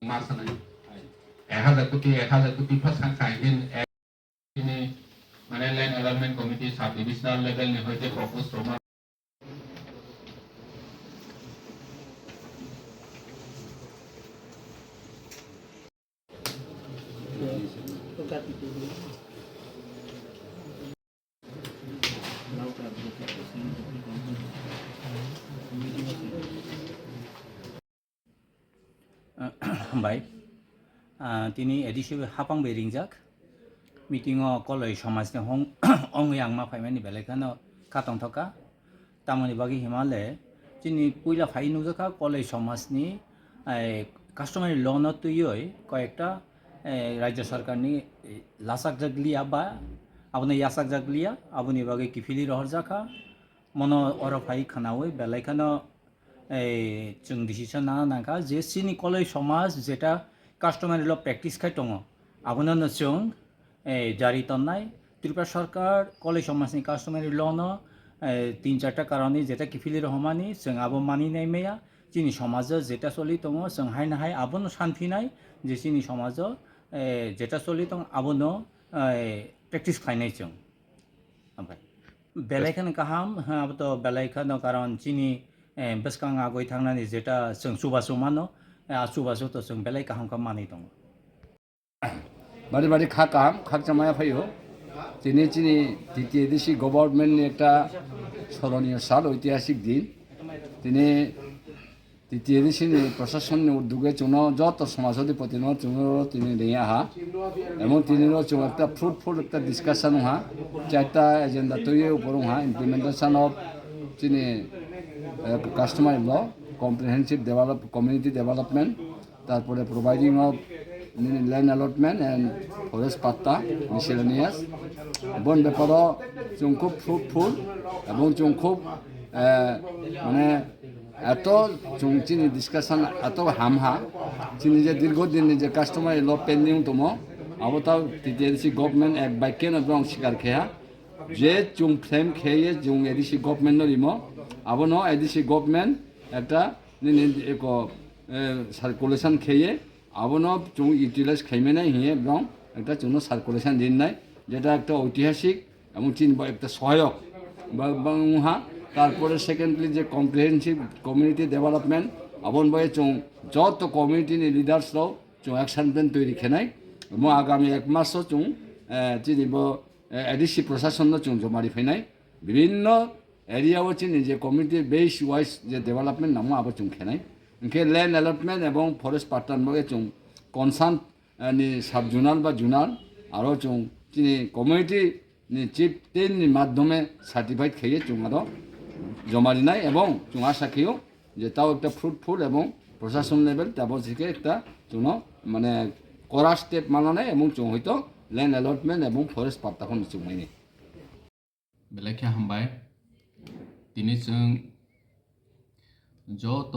Masalah, 1000 kopi pas kan kain ini mana land development committee sub divisional level ni hoite propose rumah. Hambai, tini edisi Hapang beringjak, meetingo koloi somasni ong yang ma paimani belekano katong thoka, tamani bagi himale, tini puila phai nujaka koloi somasni customary law not to yoi koyekta রাজ্য সরকার নি লাসাক জাগলিয়া বা আপনি Yasak জাগলিয়া আপনি বাগে কিফিলি রহর জাখা মনো অরফাই খানাওই বেলাইখানো जों decision ना नाका जे सिनि कलेज समाज जेटा कास्टमारि ल प्रेक्टिस खाय दङ आबोनो जों जारि तन्नाय त्रिपुरा सरकार कलेज समाजनि कास्टमारि ल न 3-4टा कारणे जेटा किफिलि रहमानि जों आबो मानिनाय मेया जोंनि समाजाव जेटा सलि दङ जों हायना हाय आबोनो सानफिनाय जे जोंनि समाजाव जेटा सलि दङ आबोनो प्रेक्टिस खायनाय जों ओमफ्राय बेलायखान गाहाम आबोथ' बेलायखान कारन जोंनि बेसकां आगय थांनानै जेटा जों सुबासो मानो सुबासोथ' जों बेलाय गाहामखौ मानि दङ बारे बारे खा काम खा जमाया फैयो दिनै दिनै टिटिएडिसि गभर्नमेन्टनि একটা স্মরণীয় সাল ঐতিহাসিক দিন दिनै টিটিএডিসিनि প্রশাসনनि উদ্যোগে जोंनो যত সমাজধিপতি ন जोंनो दिनै নেয়া হা এবং দিনैनो जों একটা ফ্রুটফুল একটা ডিসকাশন হা চারটা এজেন্ডা তৈরি উপর হা ইমপ্লিমেন্টেশন অফ दिनै customary law, comprehensive community development, তারপরে providing of land allotment and forest patta miscellaneous বন ব্যাপারও जों খুব ফ্রুটফুল এবং जों খুব মানে এত जों চিনি ডিসকাশন এত হামহা চিনি যে দীর্ঘদিনनि যে কাস্টমারি ল পেন্ডিং দङ আবতাও টিটিএডিসি গভর্নমেন্ট এক বাক্যেন এবং স্বীকার খেয়া যে जों फ्लेम খেয়ে जों এডিসি গভর্নমেন্ট নরিমো আবনো এডিসি গভর্নমেন্ট একটা সার্কুলেশন খেয়ে আবনো जों ইউটিলাইজ খাইমেনাই হিয়ে এবং একটা जोंनो সার্কুলেশন দিননাই যেটা একটা ঐতিহাসিক এবং চিনব একটা সহায়ক বা তারপরে সেকেন্ডলি যে কম্প্রিহেনসিভ কমিউনিটি ডেভেলপমেন্ট আবন বয়ে जों যত কমিউনিটিनि লিডার্সরাও जों অ্যাকশন প্ল্যান তৈরি খেনাই এবং আগামী এক মাসও जों চিনিব এডিসি প্রশাসনও जों জমারি ফেনাই বিভিন্ন এরিয়াও চিনি যে কমিউনিটি বেস ওয়াইজ যে ডেভেলপমেন্ট নামো আবার जों খেনাই ইনকে ল্যান্ড অ্যালটমেন্ট এবং ফরেস্ট পার্টনার বগে जों কনসার্ন नि সাব জোনাল বা জোনাল আরও जों চিনি কমিউনিটি नि চিফ টেনनि মাধ্যমে সার্টিফাইড খেয়ে जों আরও জমারিনাই এবং जों আশা খেয়েও যে তাও একটা ফ্রুটফুল এবং প্রশাসন লেভেল তারপর থেকে একটা जोंनो মানে করা স্টেপ মানানাই এবং जों হয়তো ল্যান্ড অ্যালটমেন্ট এবং ফরেস্ট পার্টাখন जों মাইনে बेलायखे हामबाय दिनै जों जत'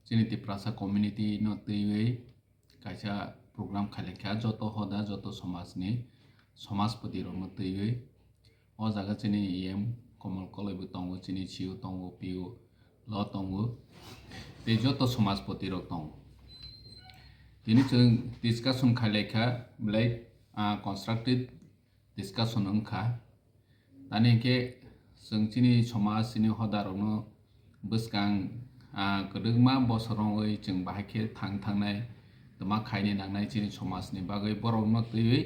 जोंनि त्रिपुरा कमिउनिटि नतैयै कायसा प्रग्राम खालायखा जत' हदा जत' समाजनि समाजपति रंनो तैयै अ जागा जोंनि एम कमल कलयबो दङ जोंनि सिउ दङ पिउ ल दङ बे जत' समाजपति रं दङ दिनै जों डिसकासन खालायखा बेलाय कनस्ट्राक्टिभ डिसकासन ओंखा दानि के जों जोंनि समाजनि हदारावनो बोसगां गोदोमा बोसोरावै जों बाहायखे थांनाय मा खायनो नांनाय जोंनि समाजनि बागै बर'नो तैयै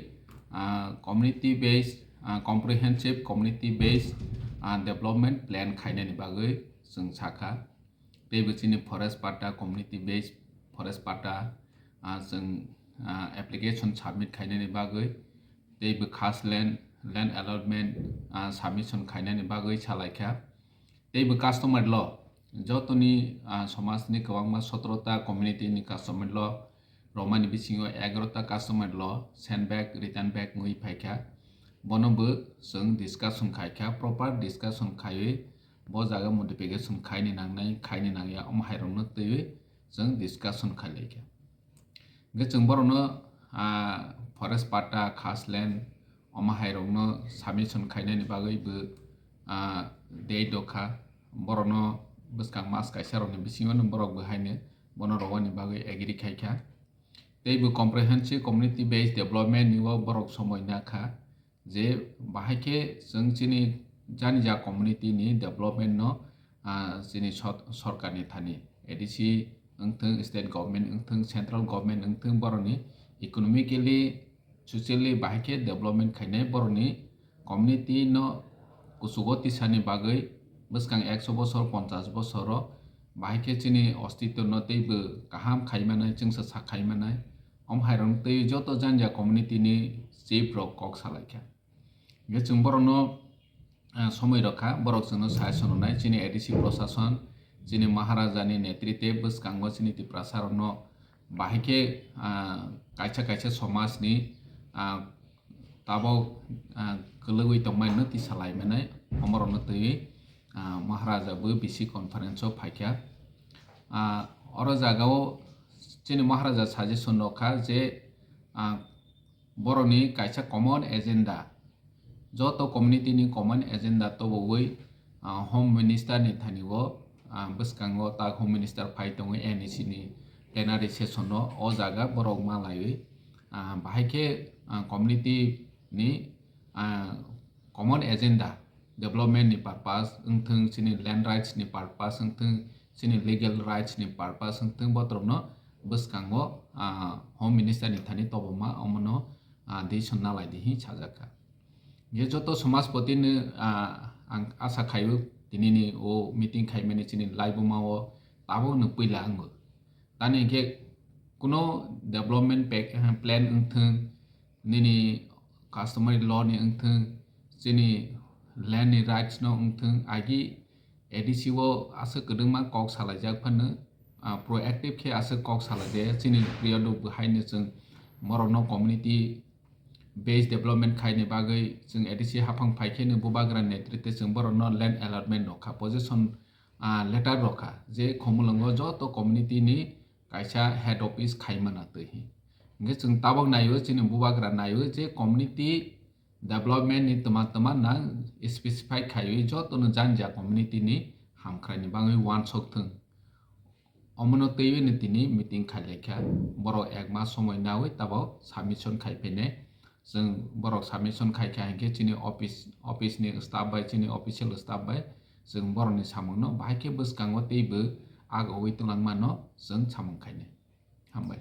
community base comprehensive community base development plan खायनायनि बागै जों साखा बेबो जोंनि forest patta community base forest patta जों एप्लिकेसन साबमिट खायनायनि बागै बेबो खास land land allotment submission khainani bagui salaikha teibo customer law jotoni somajni kwbangma 17ta community ni customer law romani bisingo 11ta customer law send back return back ngui phaikha bonobo जों discussion khaikha proper discussion khaiwi bo jaga modification khaini nangya hairokno teiwi जों discussion khailaikha जों बरनो forest pata khas land hairokno submission khainani bagaibo dei dokha borono bwskang mas kaisa rokni bisingo borok bo haine bono rogoni bagai agree khaikha teibo comprehensive community based development ni borok somoy nakha je bahaike जों chini janija community ni development no chini sarkar ni thani ADC engtheng state government engtheng central government engtheng boroni economically socially bahaike development khainai boroni community no kusugo tisani bagai bwskang 100 bochor 50 bochoro bahaike chini ostitw no teibo kaham khaimanai chungsa sakhaimanai hairong tei joto janja community ni chief rok kok salaikha जों बरनो समय रखा borok जोंनो सायसन होनाय chini ADC प्रशासन chini महाराजानि नेतृत्वे bwskango chini tiprasarno bahaike kaisa somajni tabo koloui tongmai no tisalaimanai amorno tei महाराजा bo bisi conference o phaikha oro jagao chini महाराजा suggestion rokha je boroni kaisa common agenda joto community ni common agenda toboi home minister ni thaniwo bwskango ta home minister phai tongo NEC ni plenary session no o jaga borok malai bahaike community ni common agenda development ni purpose engtheng chini land rights ni purpose engtheng chini legal rights ni purpose engtheng botorno bwskango home minister ni thani toboma omono decision nalai dihi sajaka ye joto samajpati ni ang asa khaiu tinini o meeting khaimani chini live mao tabo no puila ango tani ke kuno development plan engtheng nini customary law ni engtheng chini land ni rights no engtheng agi ADC o asa kedengma kok salajak phano proactive ke asa kok salaje chini period bu haine जों morokno community based development khaini bagai जों ADC hapang phaikhe no bubagra netritwe जों borokno land allotment rokha possession letter rokha je khomulango joto community ni kaisa head office khaimana tei जों tabok nayo chini bubagra nayo je community development ni tama na specify khaiwi joto no janja community ni Hamkwrai ni bagai one sok thung omono teiwi ni tini meeting khailekha borok ek mas somoy nawi tabo submission khaipene जों borok submission khaikha hingke chini office ni staff bai chini official staff bai जों borokni samungno bahaike bwskango teibo agowi tonglangma no जों samung khaine hambai।